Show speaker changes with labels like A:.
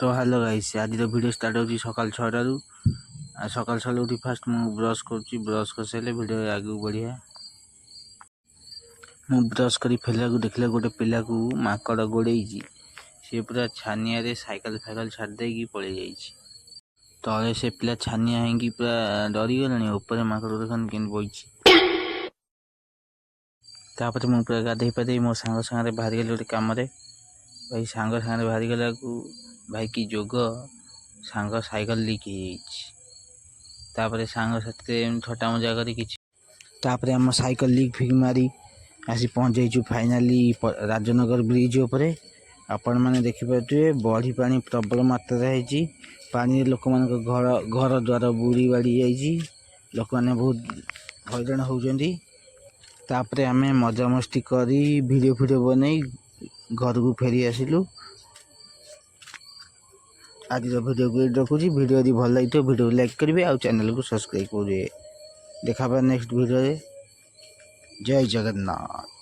A: तो hello guys आज video start होची सकाल 6 रु सकाल सकाल उठी फास्ट मु ब्रश करूची ब्रश कर सारे वीडियो आगे बढ़िया मु ब्रश करी फेला को देखला गोटे पिला को माकड़ गोड़ेजी से पूरा छानिया रे साइकिल फाइकल छाड़ देकी पळे जाईची तले से पिला छानिया हेंगी पूरा डरी गलानी ऊपर माकड़ देखन केन बइची तापर मु पूरा गाधे पाधे मो सांग सांग रे बाहर गेल गोटे काम रे भाई सांग सांग रे बाहर गेला को भाई की जोग सांग साइकिल लीक तापर सांग साथे थटा मजा करी किछि तापर हम साइकिल लीक फिक मारी आसी पहुंच जाइछु फाइनली राजनगर ब्रिज ऊपर आपण माने देखि पाथुए बढी पानी प्रबल मात्रा हेची पानी लोक मान घर घर द्वार बुड़ी बाड़ी जाइछि लोक माने बहुत हैरान होउजंदी तापर हमें मजा मस्ती करी वीडियो बनै घर को फेरी आसिलु आज वीडियो को रखुची वीडियो यदि भल लगे तो वीडियो लाइक करेंगे और चैनल को सब्सक्राइब करेंगे देखा नेक्स्ट वीडियो जय जगन्नाथ।